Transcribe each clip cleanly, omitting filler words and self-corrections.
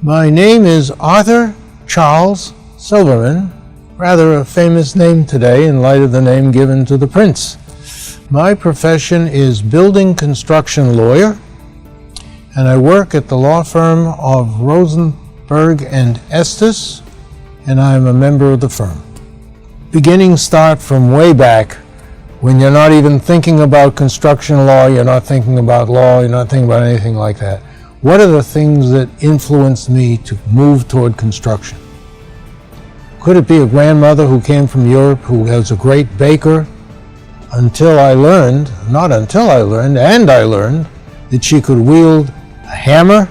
My name is Arthur Charles Silverman, rather a famous name today in light of the name given to the prince. My profession is building construction lawyer, and I work at the law firm of Rosenberg and Estes, and I'm a member of the firm. Beginnings start from way back when you're not even thinking about construction law, you're not thinking about law, you're not thinking about anything like that. What are the things that influenced me to move toward construction? Could it be a grandmother who came from Europe who was a great baker and I learned that she could wield a hammer,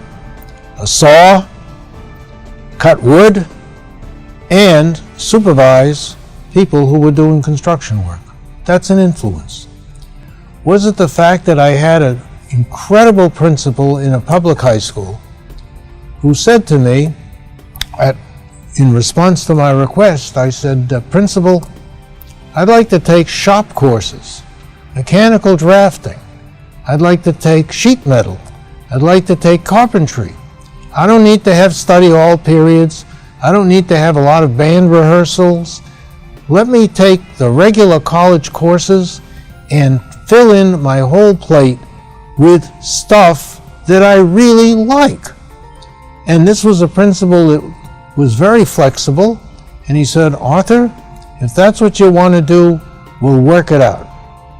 a saw, cut wood, and supervise people who were doing construction work. That's an influence. Was it the fact that I had an incredible principal in a public high school who said to me, in response to my request, I said, Principal, I'd like to take shop courses, mechanical drafting. I'd like to take sheet metal. I'd like to take carpentry. I don't need to have study all periods. I don't need to have a lot of band rehearsals. Let me take the regular college courses and fill in my whole plate with stuff that I really like. And this was a principal that was very flexible, and he said, Arthur, if that's what you want to do, we'll work it out.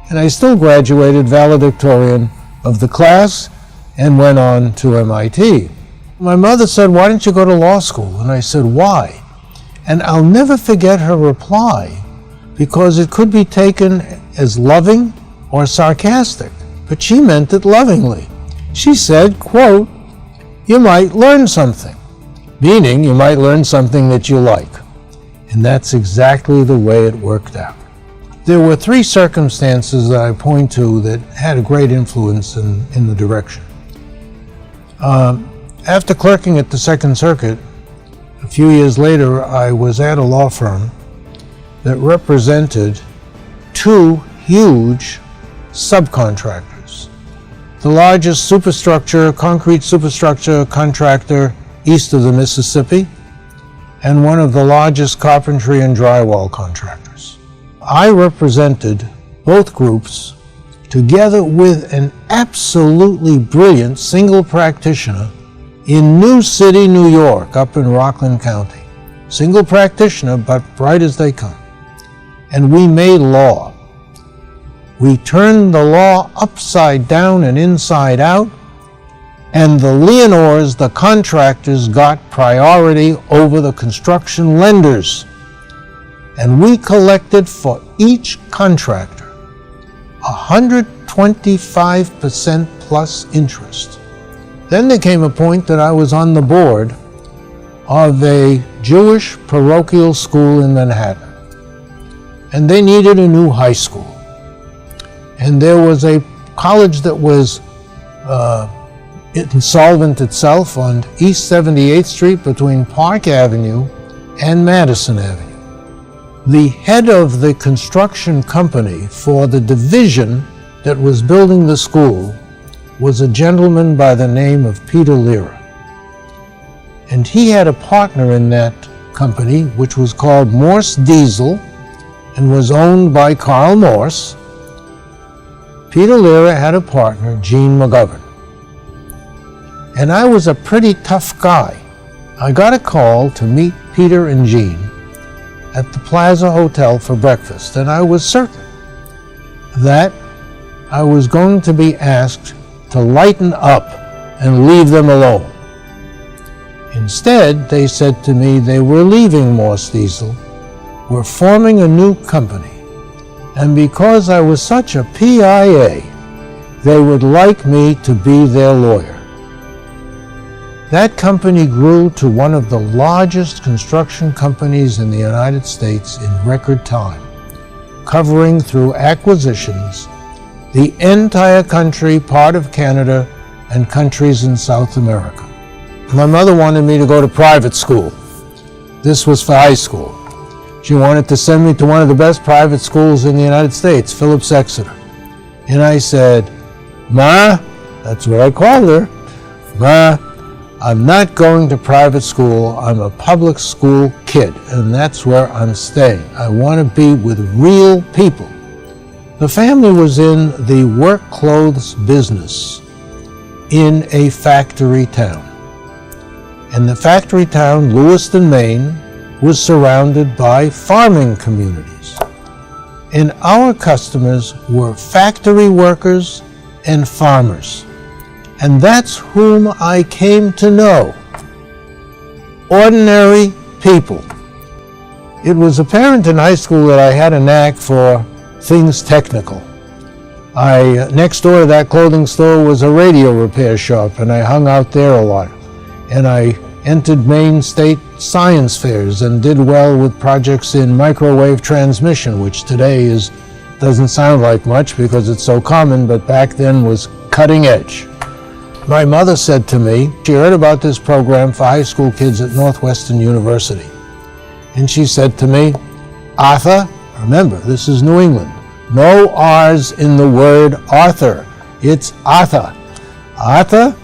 And I still graduated valedictorian of the class and went on to MIT. My mother said, why don't you go to law school? And I said, why? And I'll never forget her reply, because it could be taken as loving or sarcastic, but she meant it lovingly. She said, quote, you might learn something, meaning you might learn something that you like. And that's exactly the way it worked out. There were three circumstances that I point to that had a great influence in the direction. After clerking at the Second Circuit, a few years later, I was at a law firm that represented two huge subcontractors. The largest concrete superstructure contractor east of the Mississippi, and one of the largest carpentry and drywall contractors. I represented both groups together with an absolutely brilliant single practitioner in New City, New York, up in Rockland County. Single practitioner, but bright as they come. And we made law. We turned the law upside down and inside out, and the Leonors, the contractors, got priority over the construction lenders. And we collected for each contractor 125% plus interest. Then there came a point that I was on the board of a Jewish parochial school in Manhattan. And they needed a new high school. And there was a college that was insolvent itself on East 78th Street between Park Avenue and Madison Avenue. The head of the construction company for the division that was building the school was a gentleman by the name of Peter Lira. And he had a partner in that company, which was called Morse Diesel and was owned by Carl Morse. Peter Lira had a partner, Gene McGovern. And I was a pretty tough guy. I got a call to meet Peter and Gene at the Plaza Hotel for breakfast, and I was certain that I was going to be asked to lighten up and leave them alone. Instead, they said to me they were leaving Morse Diesel, were forming a new company, and because I was such a PIA, they would like me to be their lawyer. That company grew to one of the largest construction companies in the United States in record time, covering through acquisitions the entire country, part of Canada, and countries in South America. My mother wanted me to go to private school. This was for high school. She wanted to send me to one of the best private schools in the United States, Phillips Exeter. And I said, Ma, that's what I called her, Ma, I'm not going to private school. I'm a public school kid, and that's where I'm staying. I want to be with real people. The family was in the work clothes business in a factory town. And the factory town, Lewiston, Maine, was surrounded by farming communities. And our customers were factory workers and farmers. And that's whom I came to know. Ordinary people. It was apparent in high school that I had a knack for things technical. Next door to that clothing store was a radio repair shop, and I hung out there a lot. And I entered Maine State science fairs and did well with projects in microwave transmission, which today doesn't sound like much because it's so common, but back then was cutting edge. My mother said to me, she heard about this program for high school kids at Northwestern University. And she said to me, Arthur, remember, this is New England, no R's in the word Arthur. It's Arthur. Arthur,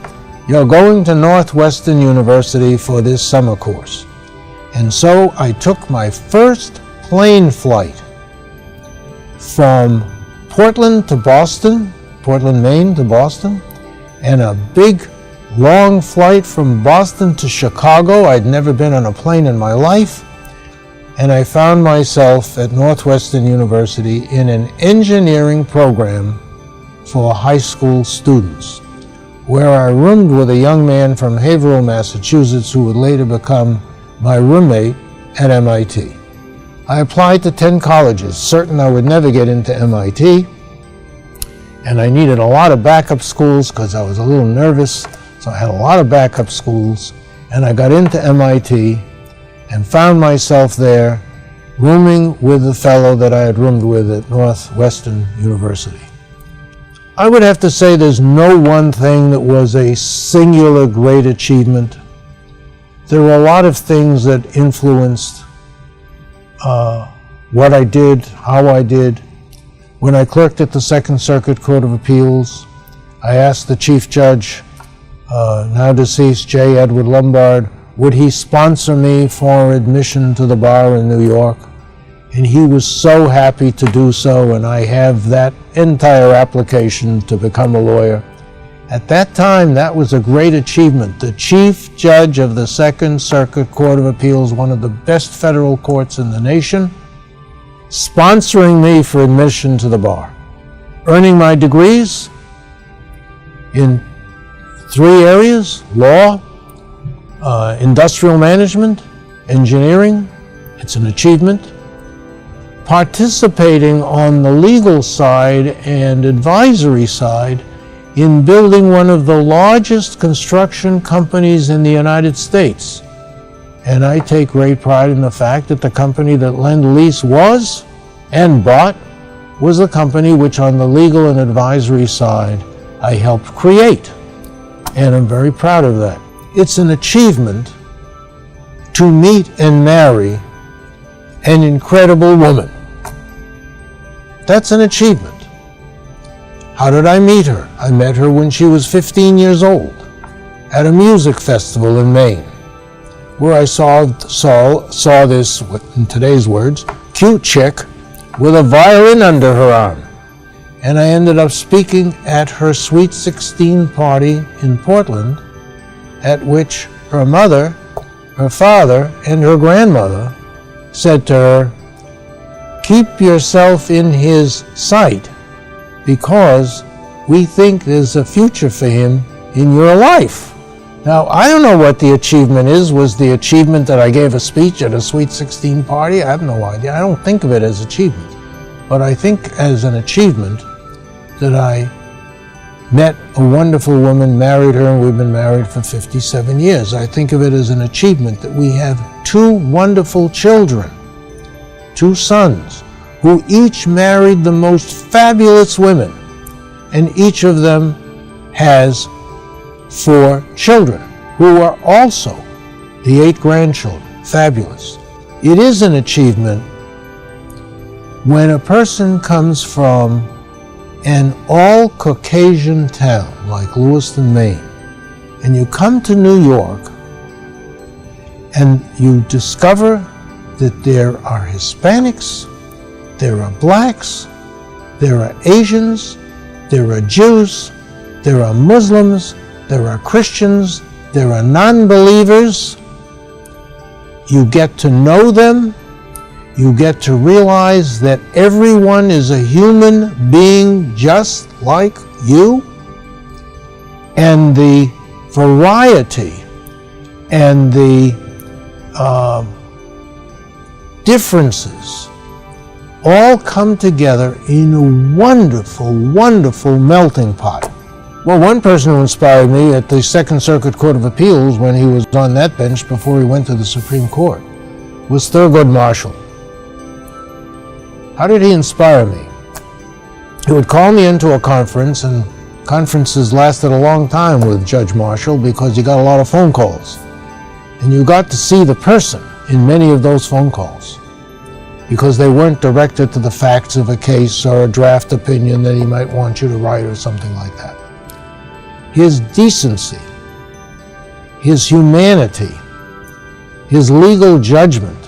you're going to Northwestern University for this summer course. And so I took my first plane flight from Portland to Boston, Portland, Maine to Boston, and a big, long flight from Boston to Chicago. I'd never been on a plane in my life. And I found myself at Northwestern University in an engineering program for high school students, where I roomed with a young man from Haverhill, Massachusetts, who would later become my roommate at MIT. I applied to 10 colleges, certain I would never get into MIT, and I needed a lot of backup schools because I was a little nervous, so I had a lot of backup schools, and I got into MIT and found myself there rooming with the fellow that I had roomed with at Northwestern University. I would have to say there's no one thing that was a singular great achievement. There were a lot of things that influenced what I did, how I did. When I clerked at the Second Circuit Court of Appeals, I asked the Chief Judge, now deceased J. Edward Lombard, would he sponsor me for admission to the bar in New York? And he was so happy to do so, and I have that entire application to become a lawyer. At that time, that was a great achievement. The Chief Judge of the Second Circuit Court of Appeals, one of the best federal courts in the nation, sponsoring me for admission to the bar. Earning my degrees in 3 areas: law, industrial management, engineering. It's an achievement. Participating on the legal side and advisory side in building one of the largest construction companies in the United States. And I take great pride in the fact that the company that Lend-Lease was and bought was a company which on the legal and advisory side I helped create. And I'm very proud of that. It's an achievement to meet and marry an incredible woman. That's an achievement. How did I meet her? I met her when she was 15 years old at a music festival in Maine, where I saw this, in today's words, cute chick with a violin under her arm. And I ended up speaking at her Sweet 16 party in Portland, at which her mother, her father, and her grandmother said to her, keep yourself in his sight because we think there's a future for him in your life. Now, I don't know what the achievement is. Was the achievement that I gave a speech at a Sweet 16 party? I have no idea. I don't think of it as achievement. But I think as an achievement that I met a wonderful woman, married her, and we've been married for 57 years. I think of it as an achievement that we have 2 wonderful children, 2 sons, who each married the most fabulous women, and each of them has 4 children, who are also the 8 grandchildren. Fabulous. It is an achievement when a person comes from an all-Caucasian town like Lewiston, Maine, and you come to New York and you discover that there are Hispanics, there are blacks, there are Asians, there are Jews, there are Muslims, there are Christians, there are non-believers. You get to know them. You get to realize that everyone is a human being just like you. And the variety and the differences all come together in a wonderful, wonderful melting pot. Well, one person who inspired me at the Second Circuit Court of Appeals when he was on that bench before he went to the Supreme Court was Thurgood Marshall. How did he inspire me? He would call me into a conference, and conferences lasted a long time with Judge Marshall because you got a lot of phone calls. And you got to see the person in many of those phone calls because they weren't directed to the facts of a case or a draft opinion that he might want you to write or something like that. His decency, his humanity, his legal judgment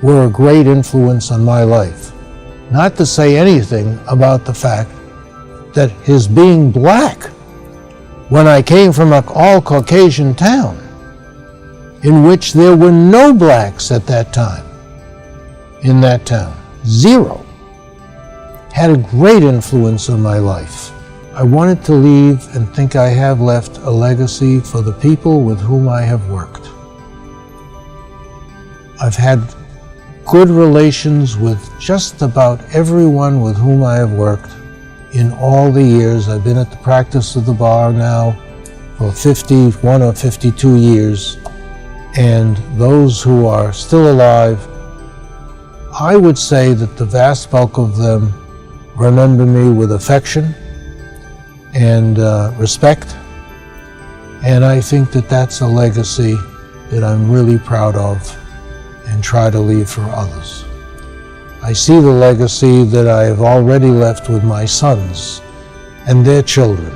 were a great influence on my life. Not to say anything about the fact that his being black, when I came from an all-Caucasian town, in which there were no blacks at that time, in that town, zero, had a great influence on my life. I wanted to leave and think I have left a legacy for the people with whom I have worked. I've had good relations with just about everyone with whom I have worked in all the years. I've been at the practice of the bar now for 51 or 52 years, and those who are still alive, I would say that the vast bulk of them remember me with affection and respect, and I think that that's a legacy that I'm really proud of and try to leave for others. I see the legacy that I have already left with my sons and their children,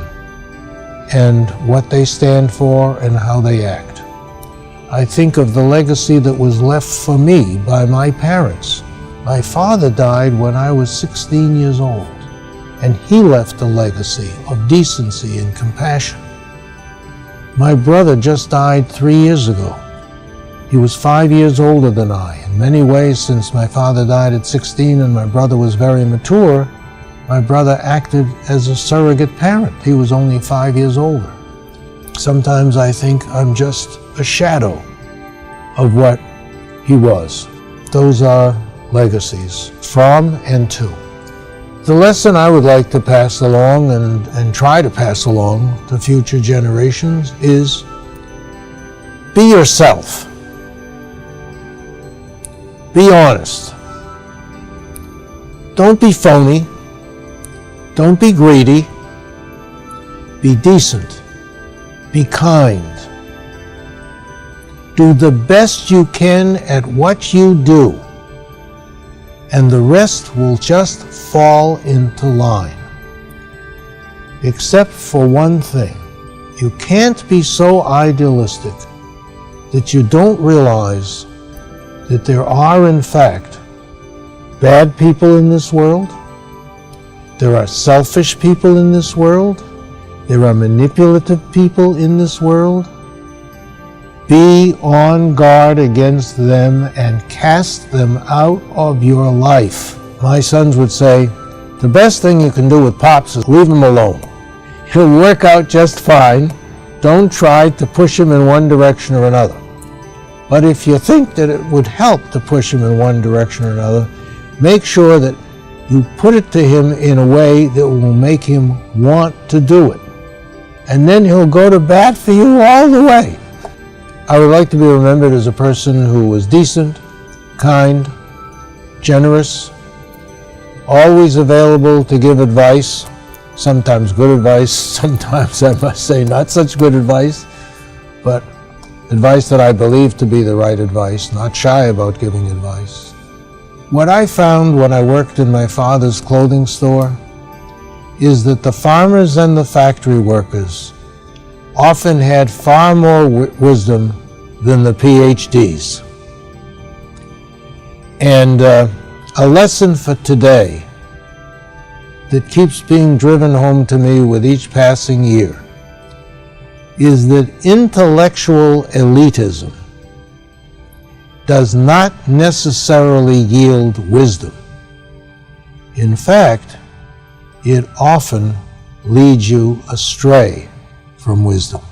and what they stand for and how they act. I think of the legacy that was left for me by my parents. My father died when I was 16 years old, and he left a legacy of decency and compassion. My brother just died 3 years ago. He was 5 years older than I. In many ways, since my father died at 16 and my brother was very mature, my brother acted as a surrogate parent. He was only 5 years older. Sometimes I think I'm just a shadow of what he was. Those are legacies from and to. The lesson I would like to pass along and try to pass along to future generations is be yourself. Be honest. Don't be phony. Don't be greedy. Be decent. Be kind. Do the best you can at what you do, and the rest will just fall into line. Except for one thing. You can't be so idealistic that you don't realize that there are, in fact, bad people in this world. There are selfish people in this world. There are manipulative people in this world. Be on guard against them and cast them out of your life. My sons would say, the best thing you can do with Pops is leave him alone. He'll work out just fine. Don't try to push him in one direction or another. But if you think that it would help to push him in one direction or another, make sure that you put it to him in a way that will make him want to do it. And then he'll go to bat for you all the way. I would like to be remembered as a person who was decent, kind, generous, always available to give advice, sometimes good advice, sometimes I must say not such good advice, but advice that I believe to be the right advice, not shy about giving advice. What I found when I worked in my father's clothing store is that the farmers and the factory workers often had far more wisdom than the PhDs. And a lesson for today that keeps being driven home to me with each passing year is that intellectual elitism does not necessarily yield wisdom. In fact, it often leads you astray from wisdom.